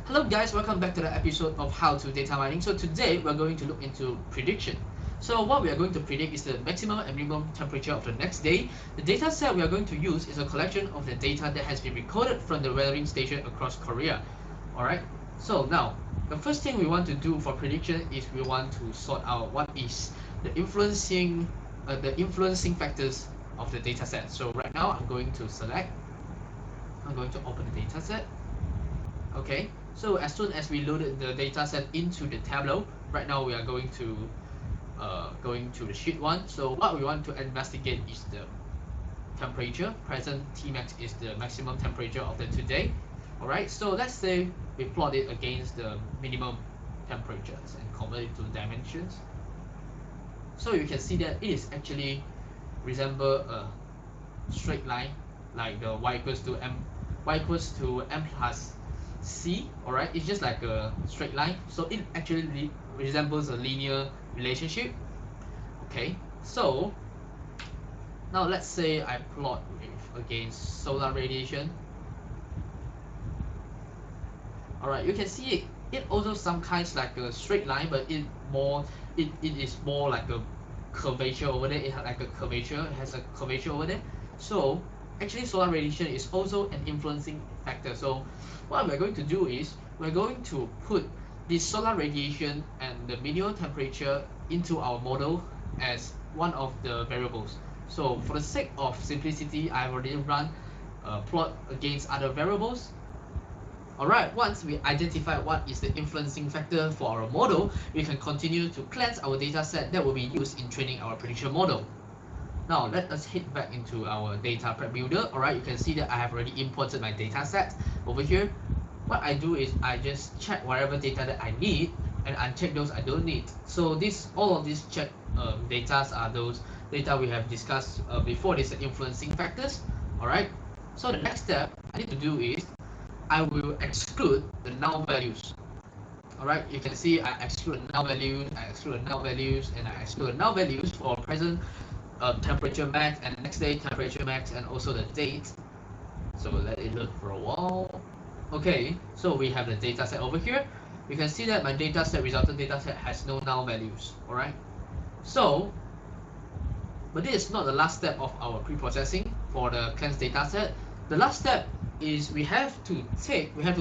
Hello guys, welcome back to the episode of How to Data Mining. So today we're going to look into prediction. So what we are going to predict is the maximum and minimum temperature of the next day. The data set we are going to use is a collection of the data that has been recorded from the weathering station across Korea. Alright, so now the first thing we want to do for prediction is we want to sort out what is the influencing factors of the data set. So right now I'm going to open the data set. Okay, so as soon as we loaded the data set into the Tableau, right now we are going to the sheet one. So what we want to investigate is the temperature. Present Tmax is the maximum temperature of the today. All right, so let's say we plot it against the minimum temperatures and convert it to dimensions. So you can see that it is actually resemble a straight line, like the y equals to m plus c. All right, it's just like a straight line, so it actually resembles a linear relationship. Okay, so now let's say I plot against solar radiation. All right, you can see it also some kinds like a straight line, but it is more like a curvature over there. It has like a curvature, it has a curvature over there. So actually solar radiation is also an influencing factor. So what we're going to do is we're going to put the solar radiation and the minimum temperature into our model as one of the variables. So for the sake of simplicity, I've already run a plot against other variables. Alright, once we identify what is the influencing factor for our model, we can continue to cleanse our data set that will be used in training our prediction model. Now let us head back into our data prep builder. Alright, you can see that I have already imported my data set over here. What I do is I just check whatever data that I need and uncheck those I don't need. So all of these check data are those data we have discussed before. These are influencing factors. Alright, so the next step I need to do is I will exclude the null values. Alright, you can see I exclude null values, I exclude null values, and I exclude null values for present temperature max and next day temperature max and also the date. So let it load for a while. Okay, so we have the data set over here. You can see that my data set, resultant data set, has no null values. Alright, so but this is not the last step of our pre-processing for the cleanse data set. The last step is we have to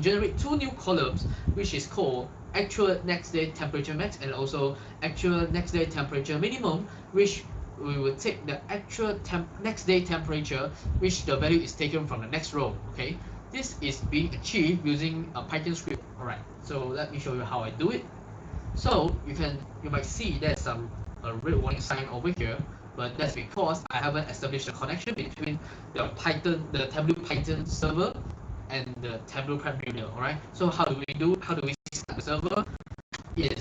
generate two new columns, which is called actual next day temperature max and also actual next day temperature minimum, which we will take the actual next day temperature, which the value is taken from the next row. Okay, this is being achieved using a Python script. Alright, so let me show you how I do it. So you might see there's some red warning sign over here, but that's because I haven't established a connection between the Tableau Python server and the Tableau Prep Builder. Alright, so how do we start the server? It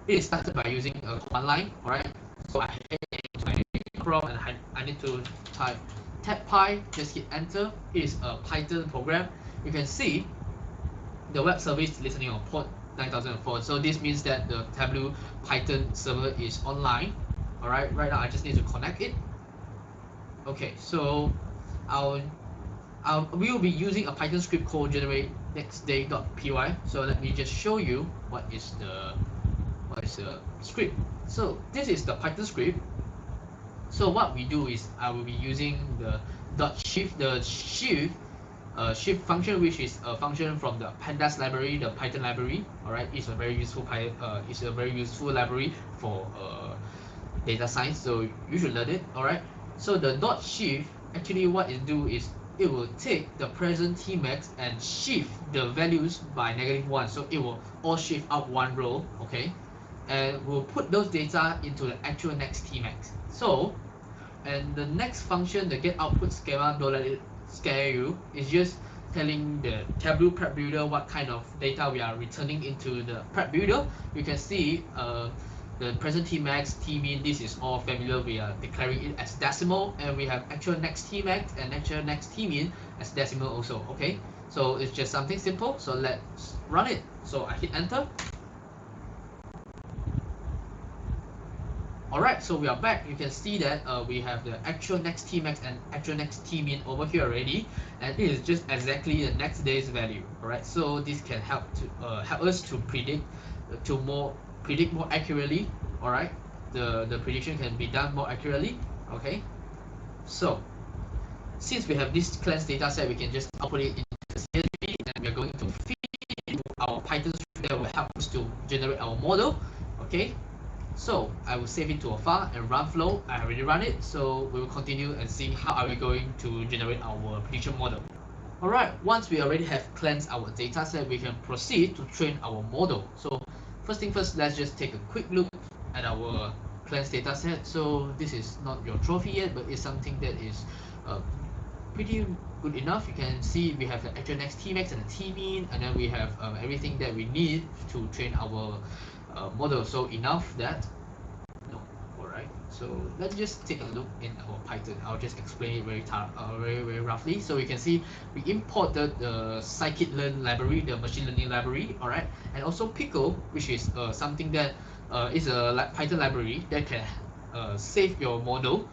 is started by using a command line. Alright, so I head into my Chrome and I need to type tabpy, just hit enter. It is a Python program. You can see the web service listening on port 9004. So this means that the Tableau Python server is online. Alright, right now I just need to connect it. Okay, so we will be using a Python script called generate nextday.py. So let me just show you what is the script. So this is the Python script. So what we do is I will be using the shift function, which is a function from the pandas library, the Python library. Alright, it's a very useful library for data science, so you should learn it. Alright, so the dot shift, actually what it do is it will take the present Tmax and shift the values by -1, so it will all shift up one row. Okay, and we'll put those data into the actual next Tmax. So and the next function, the get output schema, don't let it scare you. It's just telling the Tableau Prep Builder what kind of data we are returning into the Prep Builder. You can see the present Tmax, Tmin, this is all familiar. We are declaring it as decimal, and we have actual next Tmax and actual next Tmin as decimal also. Okay, so it's just something simple. So let's run it. So I hit enter. Alright, so we are back. You can see that we have the actual next T max and actual next T min over here already, and it is just exactly the next day's value. Alright, so this can help to help us to predict more accurately. Alright, the prediction can be done more accurately. Okay, so since we have this cleansed data set, we can just output it into the CSV, and we are going to feed it into our Python script that will help us to generate our model. Okay, so I will save it to a file and run flow. I already run it, so we will continue and see how are we going to generate our prediction model. Alright, once we already have cleansed our data set, we can proceed to train our model. So first thing first, let's just take a quick look at our cleansed data set. So this is not your trophy yet, but it's something that is pretty good enough. You can see we have the actual next Tmax and the Tmean, and then we have everything that we need to train our model. So enough that. No, alright. So let's just take a look in our Python. I'll just explain it very roughly. So you can see we imported the scikit-learn library, the machine learning library, alright, and also Pickle, which is something that is a Python library that can save your model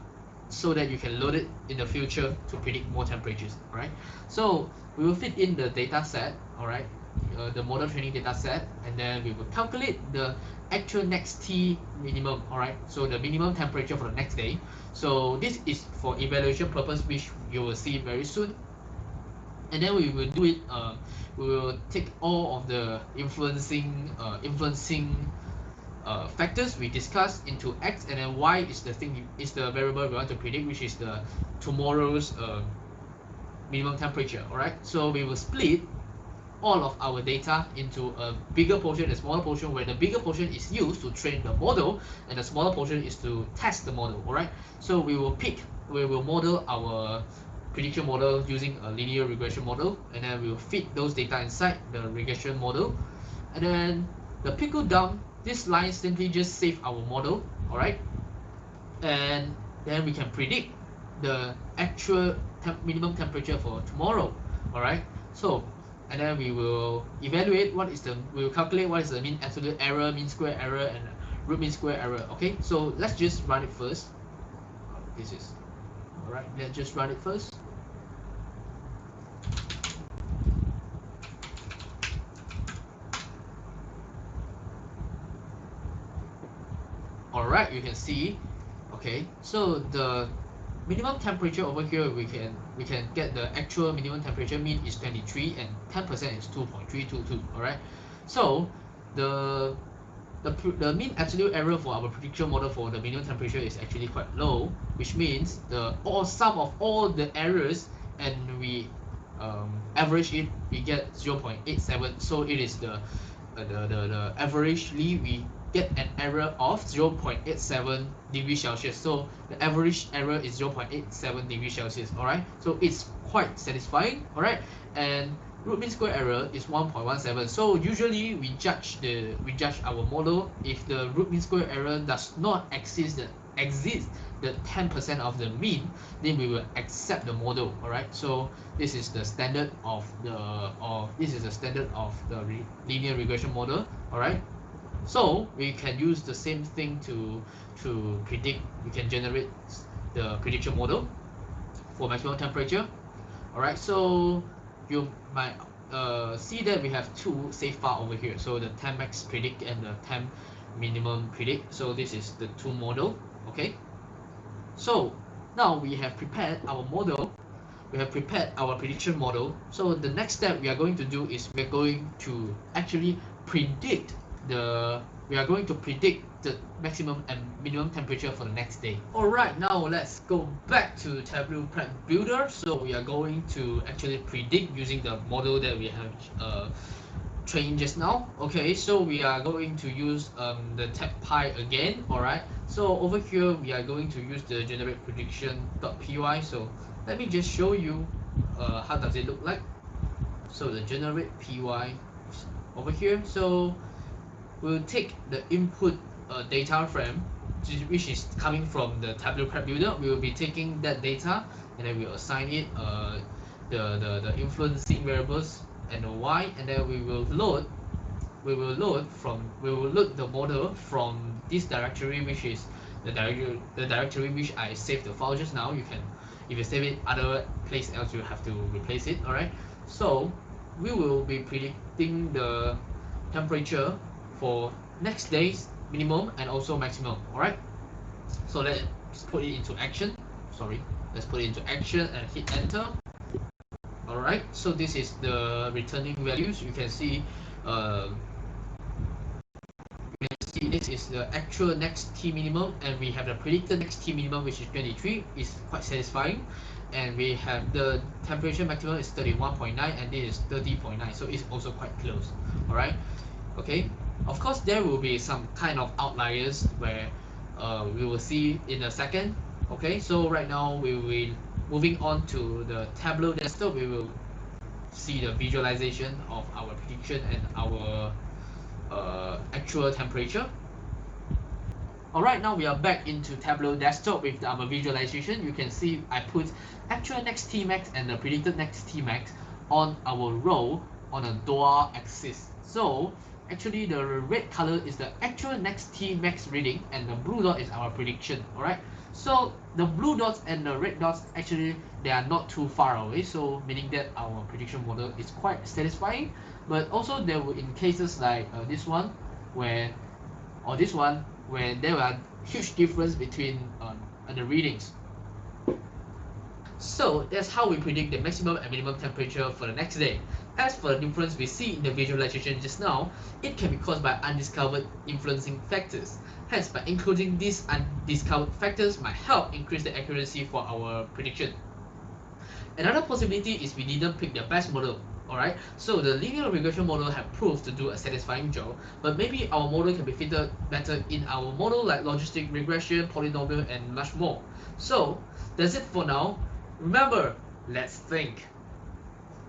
so that you can load it in the future to predict more temperatures. Alright, so we will fit in the data set, alright, the model training data set, and then we will calculate the actual next T minimum. Alright, so the minimum temperature for the next day. So this is for evaluation purpose, which you will see very soon. And then we will do it. We will take all of the influencing factors we discussed into X, and then Y is the variable we want to predict, which is the tomorrow's minimum temperature. Alright, so we will split all of our data into a bigger portion and a smaller portion, where the bigger portion is used to train the model and the smaller portion is to test the model. Alright, so we will model our prediction model using a linear regression model, and then we will feed those data inside the regression model, and then the pickle down. This line simply just save our model. Alright, and then we can predict the actual minimum temperature for tomorrow. Alright, so and then we will evaluate we will calculate what is the mean absolute error, mean square error, and root mean square error. Okay, so let's just run it first. This is alright, let's just run it first. Alright, you can see. Okay, so the minimum temperature over here, we can get the actual minimum temperature. Mean is 23 and 10% is 2.322. Alright, so the mean absolute error for our prediction model for the minimum temperature is actually quite low, which means the sum of all the errors, and we average it, we get 0.87. So it is the averagely we get an error of 0.87 degrees Celsius. So the average error is 0.87 degrees Celsius. Alright, so it's quite satisfying. Alright, and root mean square error is 1.17. So usually we judge our model if the root mean square error does not exceed the 10% of the mean, then we will accept the model. Alright, so this is the standard of the linear regression model. Alright, so we can use the same thing to predict. We can generate the prediction model for maximum temperature. Alright, so you might see that we have two save file over here. So the temp max predict and the temp minimum predict. So this is the two model. Okay, so now we have prepared our model. We have prepared our prediction model. So the next step we are going to do is we are going to actually predict the maximum and minimum temperature for the next day. Alright, now let's go back to Tableau Prep Builder. So we are going to actually predict using the model that we have trained just now. Okay, so we are going to use the tabpy again. Alright, so over here we are going to use the generate prediction.py. So let me just show you how does it look like. So the generate py over here. So we'll take the input data frame, which is coming from the Tableau Prep Builder. We will be taking that data, and then we'll assign it the influencing variables and the y, and then we will load the model from this directory, which is the directory which I saved the file just now. You can, if you save it other place else, you have to replace it. All right. So we will be predicting the temperature for next day's minimum and also maximum. All right. So let's put it into action. Sorry. Let's put it into action and hit enter. All right. So this is the returning values. You can see. This is the actual next T minimum, and we have the predicted next T minimum, which is 23. Is quite satisfying, and we have the temperature maximum is 31.9, and this is 30.9, so it's also quite close. All right. Okay. Of course, there will be some kind of outliers where we will see in a second. Okay. So right now we will moving on to the Tableau desktop. We will see the visualization of our prediction and our actual temperature. Alright, now we are back into Tableau desktop with our visualization. You can see I put actual next Tmax and the predicted next Tmax on our row on a dual axis. So actually the red color is the actual next Tmax reading and the blue dot is our prediction. Alright, so the blue dots and the red dots actually they are not too far away, so meaning that our prediction model is quite satisfying. But also there were in cases like this one where or this one where there are huge difference between the readings. So that's how we predict the maximum and minimum temperature for the next day. As for the difference we see in the visualization just now, it can be caused by undiscovered influencing factors. Hence, by including these undiscovered factors might help increase the accuracy for our prediction. Another possibility is we didn't pick the best model. Alright, so the linear regression model have proved to do a satisfying job, but maybe our model can be fitted better in our model like logistic regression, polynomial, and much more. So that's it for now. Remember, let's think.